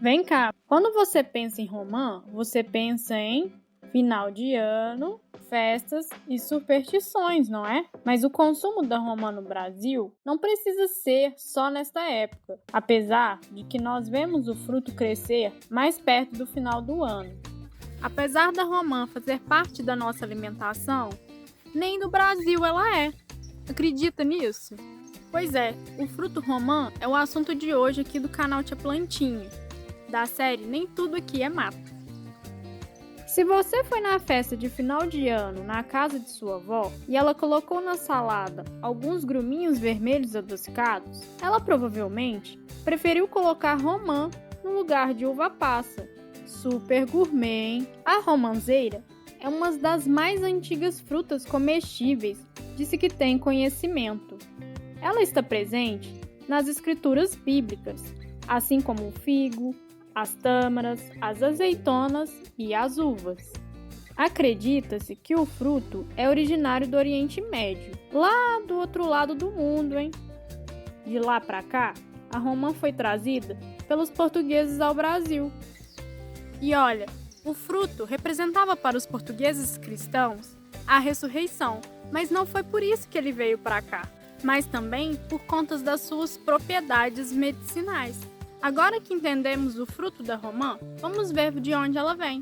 Vem cá, quando você pensa em romã, você pensa em final de ano, festas e superstições, não é? Mas o consumo da romã no Brasil não precisa ser só nesta época, apesar de que nós vemos o fruto crescer mais perto do final do ano. Apesar da romã fazer parte da nossa alimentação, nem no Brasil ela é. Acredita nisso? Pois é, o fruto romã é o assunto de hoje aqui do canal Tia Plantinha, da série Nem Tudo Aqui é Mato. Se você foi na festa de final de ano na casa de sua avó e ela colocou na salada alguns gruminhos vermelhos adocicados, ela provavelmente preferiu colocar romã no lugar de uva passa. Super gourmet, hein? A romanzeira é uma das mais antigas frutas comestíveis de que tem conhecimento. Ela está presente nas escrituras bíblicas, assim como o figo, as tâmaras, as azeitonas e as uvas. Acredita-se que o fruto é originário do Oriente Médio, lá do outro lado do mundo, hein? De lá para cá, a romã foi trazida pelos portugueses ao Brasil. E olha, o fruto representava para os portugueses cristãos a ressurreição, mas não foi por isso que ele veio para cá, mas também por conta das suas propriedades medicinais. Agora que entendemos o fruto da romã, vamos ver de onde ela vem.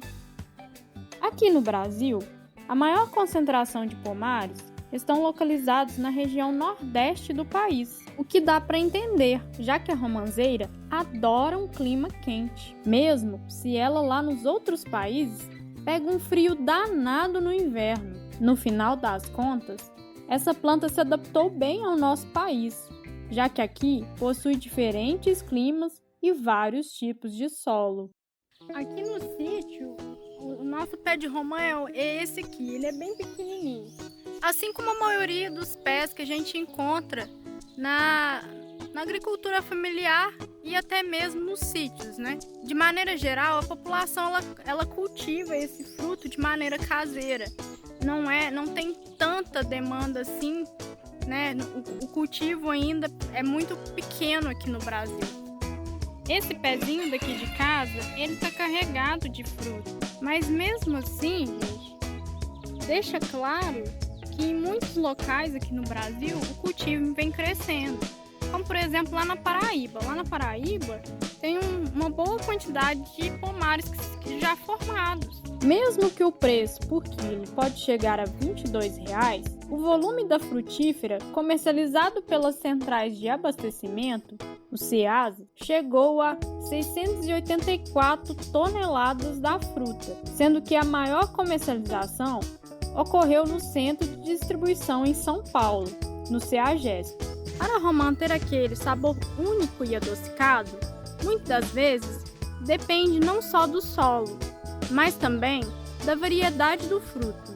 Aqui no Brasil, a maior concentração de pomares estão localizados na região nordeste do país, o que dá para entender, já que a romanzeira adora um clima quente, mesmo se ela lá nos outros países pega um frio danado no inverno. No final das contas, essa planta se adaptou bem ao nosso país, já que aqui possui diferentes climas e vários tipos de solo. Aqui no sítio, o nosso pé de romã é esse aqui, ele é bem pequenininho. Assim como a maioria dos pés que a gente encontra na agricultura familiar e até mesmo nos sítios, né? De maneira geral, a população ela cultiva esse fruto de maneira caseira. Não tem tanta demanda assim, né? O cultivo ainda é muito pequeno aqui no Brasil. Esse pezinho daqui de casa, ele tá carregado de fruta. Mas mesmo assim, gente, deixa claro que em muitos locais aqui no Brasil o cultivo vem crescendo. Como por exemplo lá na Paraíba. Lá na Paraíba tem uma boa quantidade de pomares que já formados. Mesmo que o preço por quilo pode chegar a R$ 22, o volume da frutífera comercializado pelas centrais de abastecimento, o CEASA, chegou a 684 toneladas da fruta, sendo que a maior comercialização ocorreu no centro de distribuição em São Paulo, no CEAGESP. Para a romã ter aquele sabor único e adocicado, muitas das vezes depende não só do solo, mas também da variedade do fruto.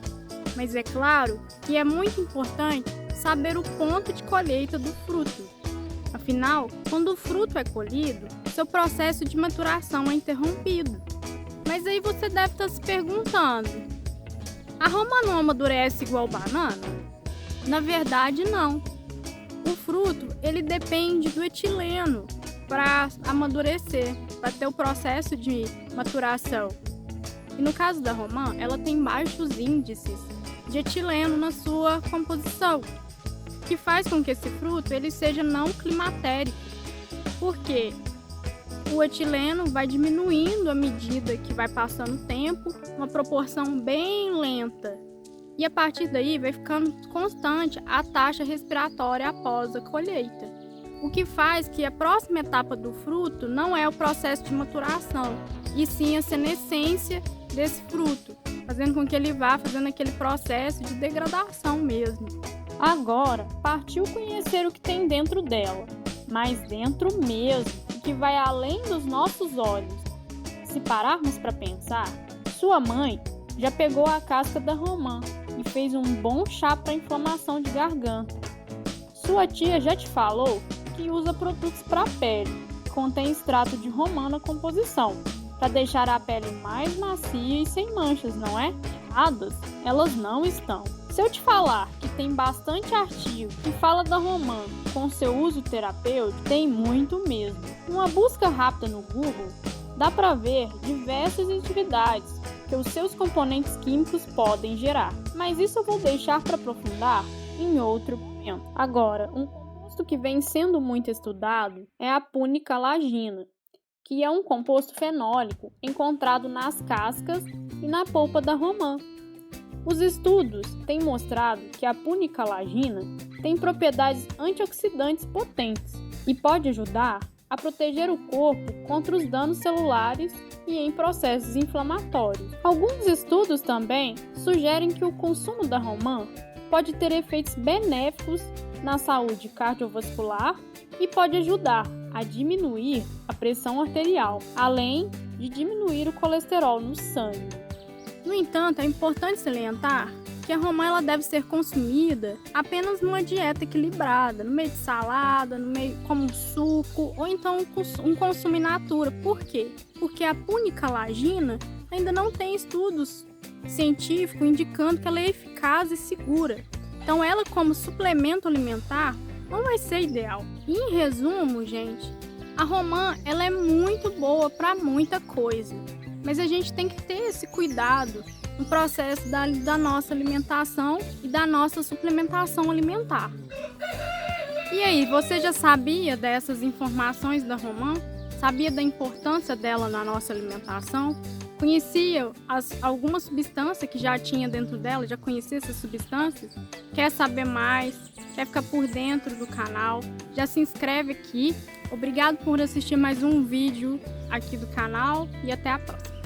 Mas é claro que é muito importante saber o ponto de colheita do fruto. Afinal, quando o fruto é colhido, seu processo de maturação é interrompido. Mas aí você deve estar se perguntando: a romã não amadurece igual banana? Na verdade, não. O fruto, ele depende do etileno para amadurecer, para ter o processo de maturação. E no caso da romã, ela tem baixos índices de etileno na sua composição, que faz com que esse fruto ele seja não climatérico, porque o etileno vai diminuindo à medida que vai passando o tempo, uma proporção bem lenta. E a partir daí vai ficando constante a taxa respiratória após a colheita. O que faz que a próxima etapa do fruto não é o processo de maturação, e sim a senescência desse fruto, fazendo com que ele vá fazendo aquele processo de degradação mesmo. Agora, partiu conhecer o que tem dentro dela, mas dentro mesmo, que vai além dos nossos olhos. Se pararmos para pensar, sua mãe já pegou a casca da romã e fez um bom chá para inflamação de garganta. Sua tia já te falou que usa produtos para a pele, que contém extrato de romã na composição, para deixar a pele mais macia e sem manchas, não é? Erradas, elas não estão. Se eu te falar que tem bastante artigo que fala da romã com seu uso terapêutico, tem muito mesmo. Uma busca rápida no Google dá para ver diversas atividades que os seus componentes químicos podem gerar, mas isso eu vou deixar para aprofundar em outro momento. Agora, um composto que vem sendo muito estudado é a punicalagina, que é um composto fenólico encontrado nas cascas e na polpa da romã. Os estudos têm mostrado que a punicalagina tem propriedades antioxidantes potentes e pode ajudar a proteger o corpo contra os danos celulares e em processos inflamatórios. Alguns estudos também sugerem que o consumo da romã pode ter efeitos benéficos na saúde cardiovascular e pode ajudar a diminuir a pressão arterial, além de diminuir o colesterol no sangue. No entanto, é importante salientar que a romã ela deve ser consumida apenas numa dieta equilibrada, no meio de salada, no meio como um suco, ou então um consumo in natura. Por quê? Porque a punicalagina ainda não tem estudos científicos indicando que ela é eficaz e segura. Então, ela como suplemento alimentar não vai ser ideal. E, em resumo, gente, a romã ela é muito boa para muita coisa, mas a gente tem que ter esse cuidado no processo da nossa alimentação e da nossa suplementação alimentar. E aí, você já sabia dessas informações da romã? Sabia da importância dela na nossa alimentação? Conhecia algumas substâncias que já tinha dentro dela? Já conhecia essas substâncias? Quer saber mais? Quer ficar por dentro do canal? Já se inscreve aqui. Obrigado por assistir mais um vídeo aqui do canal e até a próxima.